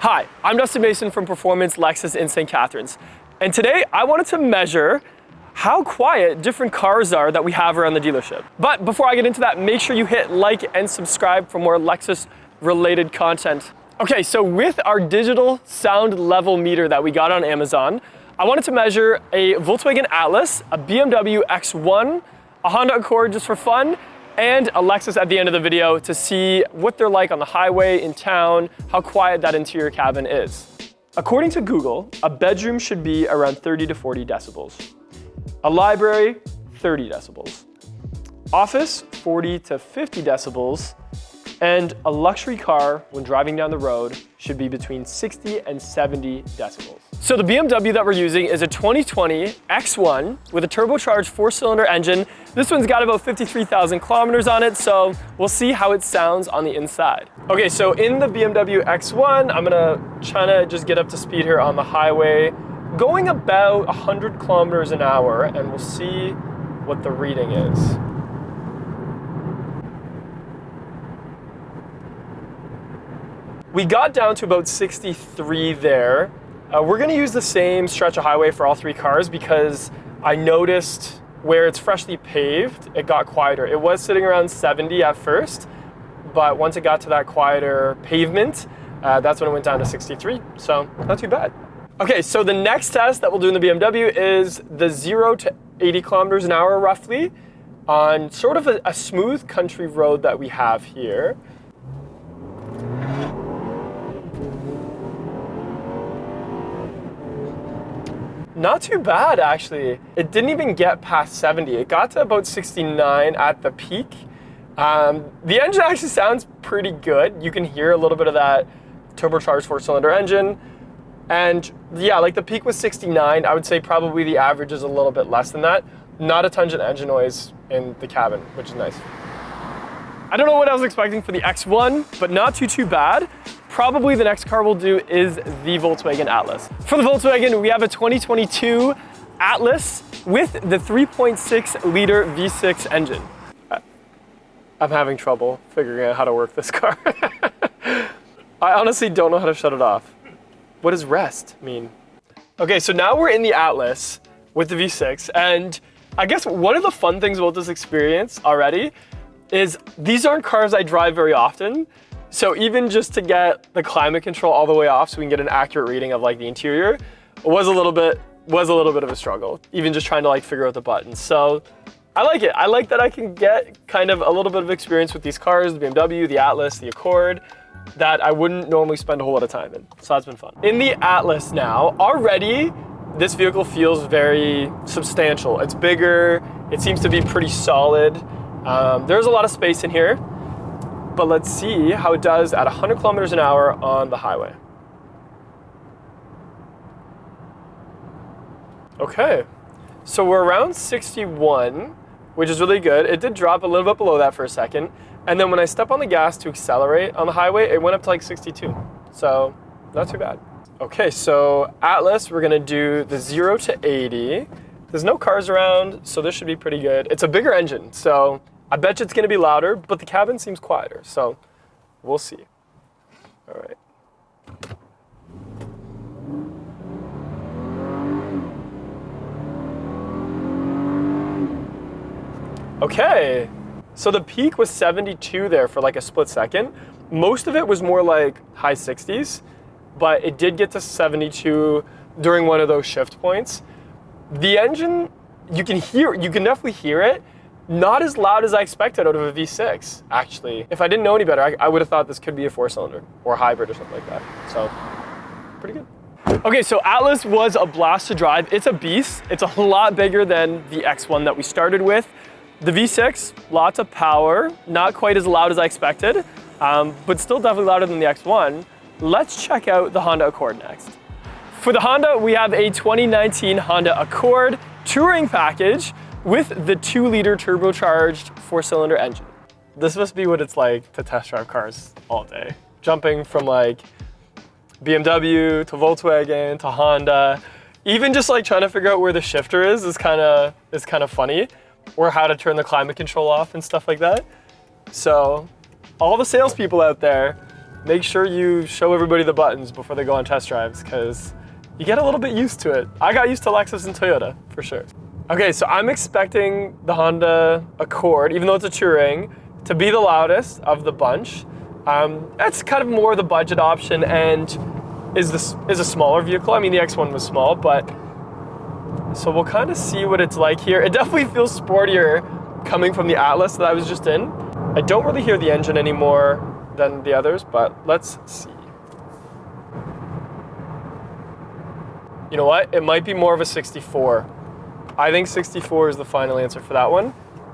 Hi, I'm Dustin Mason from Performance Lexus in St. Catharines. And today I wanted to measure how quiet different cars are that we have around the dealership. But before I get into that, make sure you hit like and subscribe for more Lexus related content. Okay, so with our digital sound level meter that we got on Amazon, I wanted to measure a Volkswagen Atlas, a BMW X1, a Honda Accord just for fun, and a Lexus at the end of the video to see what they're like on the highway, in town, how quiet that interior cabin is. According to Google, a bedroom should be around 30 to 40 decibels. A library, 30 decibels. Office, 40 to 50 decibels. And a luxury car, when driving down the road, should be between 60 and 70 decibels. So the BMW that we're using is a 2020 X1 with a turbocharged 4-cylinder engine. This one's got about 53,000 kilometers on it, so we'll see how it sounds on the inside. Okay, so in the BMW X1, I'm gonna try to just get up to speed here on the highway, going about 100 kilometers an hour, and we'll see what the reading is. We got down to about 63 there. We're gonna use the same stretch of highway for all three cars because I noticed where it's freshly paved, it got quieter. It was sitting around 70 at first, but once it got to that quieter pavement, that's when it went down to 63, so not too bad. Okay, so the next test that we'll do in the BMW is the 0 to 80 kilometers an hour roughly on sort of a smooth country road that we have here. Not too bad, actually. It didn't even get past 70. It got to about 69 at the peak. The engine actually sounds pretty good. You can hear a little bit of that turbocharged 4-cylinder engine. And yeah, like the peak was 69. I would say probably the average is a little bit less than that. Not a ton of engine noise in the cabin, which is nice. I don't know what I was expecting for the X1, but not too bad. Probably the next car we'll do is the Volkswagen Atlas. For the Volkswagen, we have a 2022 Atlas with the 3.6 liter V6 engine. I'm having trouble figuring out how to work this car. I honestly don't know how to shut it off. What does rest mean? Okay, so now we're in the Atlas with the V6, and I guess one of the fun things about this experience already is these aren't cars I drive very often. So even just to get the climate control all the way off so we can get an accurate reading of like the interior was a little bit of a struggle, even just trying to like figure out the buttons. So I like it. I like that I can get kind of a little bit of experience with these cars, the BMW, the Atlas, the Accord, that I wouldn't normally spend a whole lot of time in. So that's been fun. In the Atlas now, already this vehicle feels very substantial. It's bigger, it seems to be pretty solid. There's a lot of space in here. But let's see how it does at 100 kilometers an hour on the highway. Okay, so we're around 61, which is really good. It did drop a little bit below that for a second. And then when I step on the gas to accelerate on the highway, it went up to like 62. So not too bad. Okay, so Atlas, we're gonna do the 0 to 80. There's no cars around, so this should be pretty good. It's a bigger engine, so I bet you it's gonna be louder, but the cabin seems quieter, so we'll see. All right. Okay, so the peak was 72 there for like a split second. Most of it was more like high 60s, but it did get to 72 during one of those shift points. The engine, you can definitely hear it. Not as loud as I expected out of a V6, actually. If I didn't know any better, I would have thought this could be a 4-cylinder or a hybrid or something like that. So, pretty good. Okay, so Atlas was a blast to drive. It's a beast. It's a lot bigger than the X1 that we started with. The V6, lots of power, not quite as loud as I expected, but still definitely louder than the X1. Let's check out the Honda Accord next. For the Honda, we have a 2019 Honda Accord touring package with the 2-liter turbocharged 4-cylinder engine. This must be what it's like to test drive cars all day. Jumping from like BMW to Volkswagen to Honda. Even just like trying to figure out where the shifter is kind of funny, or how to turn the climate control off and stuff like that. So all the salespeople out there, make sure you show everybody the buttons before they go on test drives, because you get a little bit used to it. I got used to Lexus and Toyota, for sure. Okay, so I'm expecting the Honda Accord, even though it's a Touring, to be the loudest of the bunch. That's kind of more the budget option and is a smaller vehicle. I mean, the X1 was small, but so we'll kind of see what it's like here. It definitely feels sportier coming from the Atlas that I was just in. I don't really hear the engine anymore than the others, but let's see. You know what? It might be more of a 64. I think 64 is the final answer for that one.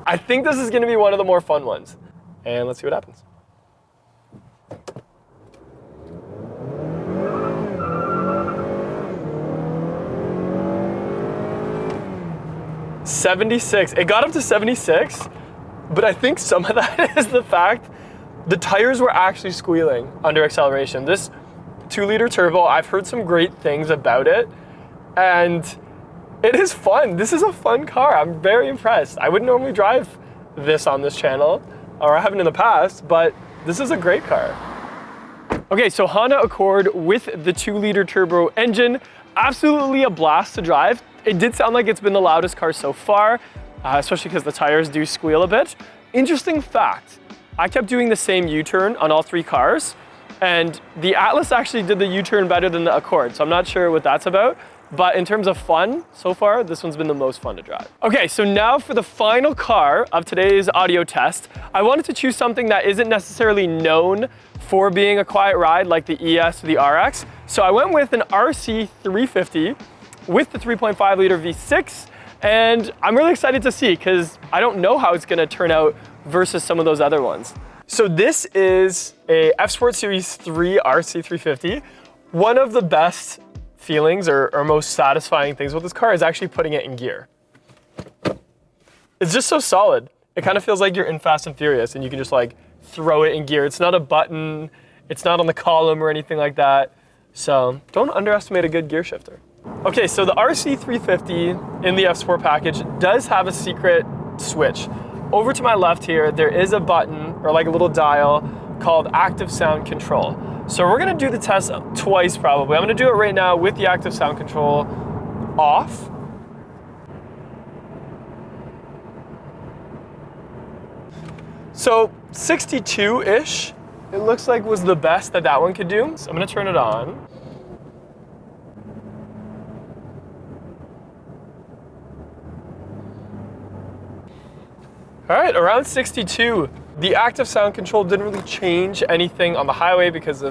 I think this is gonna be one of the more fun ones. And let's see what happens. $76. It got up to 76, but I think some of that is the fact the tires were actually squealing under acceleration. This 2-liter turbo, I've heard some great things about it, and it is fun. This is a fun car. I'm very impressed. I wouldn't normally drive this on this channel, or I haven't in the past, but this is a great car. Okay, so Honda Accord with the 2-liter turbo engine, absolutely a blast to drive. It did sound like it's been the loudest car so far, especially because the tires do squeal a bit. Interesting fact, I kept doing the same U-turn on all 3 cars, and the Atlas actually did the U-turn better than the Accord, so I'm not sure what that's about. But in terms of fun, so far, this one's been the most fun to drive. Okay, so now for the final car of today's audio test, I wanted to choose something that isn't necessarily known for being a quiet ride like the ES or the RX. So I went with an RC 350 with the 3.5 liter V6, and I'm really excited to see because I don't know how it's gonna turn out versus some of those other ones. So this is a F Sport Series 3 RC 350. One of the best feelings or most satisfying things with this car is actually putting it in gear. It's just so solid. It kind of feels like you're in Fast and Furious and you can just like throw it in gear. It's not a button, it's not on the column or anything like that. So don't underestimate a good gear shifter. Okay, so the RC 350 in the F Sport package does have a secret switch. Over to my left here, there is a button or like a little dial called Active Sound Control. So we're gonna do the test twice probably. I'm gonna do it right now with the Active Sound Control off. So 62-ish, it looks like was the best that that one could do. So I'm gonna turn it on. All right, around 62. The Active Sound Control didn't really change anything on the highway because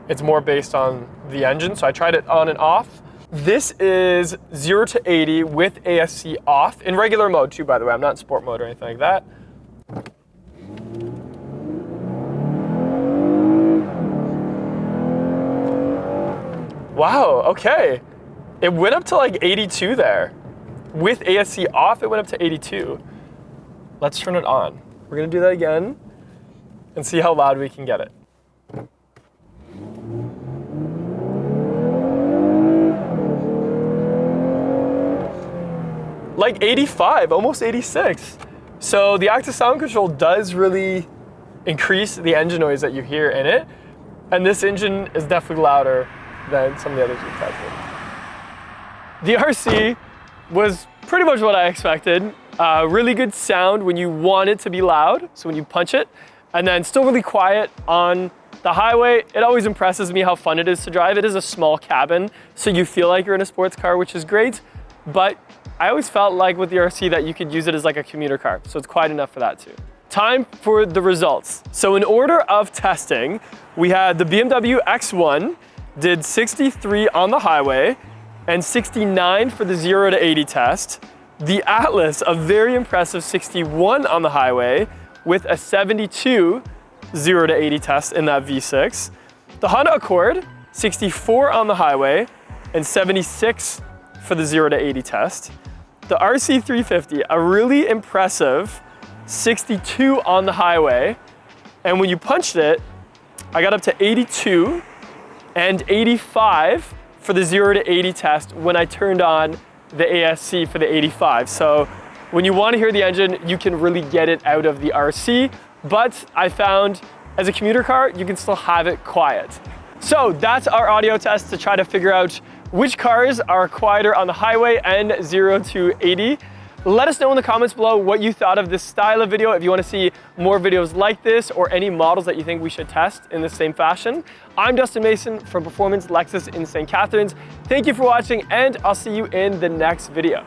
it's more based on the engine, so I tried it on and off. This is 0 to 80 with ASC off, in regular mode too, by the way. I'm not in sport mode or anything like that. Wow, okay. It went up to like 82 there. With ASC off, it went up to 82. Let's turn it on. We're gonna do that again and see how loud we can get it. Like 85, almost 86. So the Active Sound Control does really increase the engine noise that you hear in it. And this engine is definitely louder than some of the others we've tested. The RC was pretty much what I expected. Really good sound when you want it to be loud, so when you punch it, and then still really quiet on the highway. It always impresses me how fun it is to drive. It is a small cabin, so you feel like you're in a sports car, which is great, but I always felt like with the RC that you could use it as like a commuter car, so it's quiet enough for that too. Time for the results. So in order of testing, we had the BMW X1 did 63 on the highway and 69 for the 0 to 80 test. The Atlas, a very impressive 61 on the highway with a 72 0 to 80 test in that V6. The Honda Accord, 64 on the highway and 76 for the 0 to 80 test. The RC 350, a really impressive 62 on the highway. And when you punched it, I got up to 82 and 85 for the 0 to 80 test when I turned on the ASC for the 85. So when you want to hear the engine, you can really get it out of the RC, but I found as a commuter car, you can still have it quiet. So that's our audio test to try to figure out which cars are quieter on the highway and 0 to 80. Let us know in the comments below what you thought of this style of video. If you want to see more videos like this or any models that you think we should test in the same fashion. I'm Dustin Mason from Performance Lexus in St. Catharines. Thank you for watching, and I'll see you in the next video.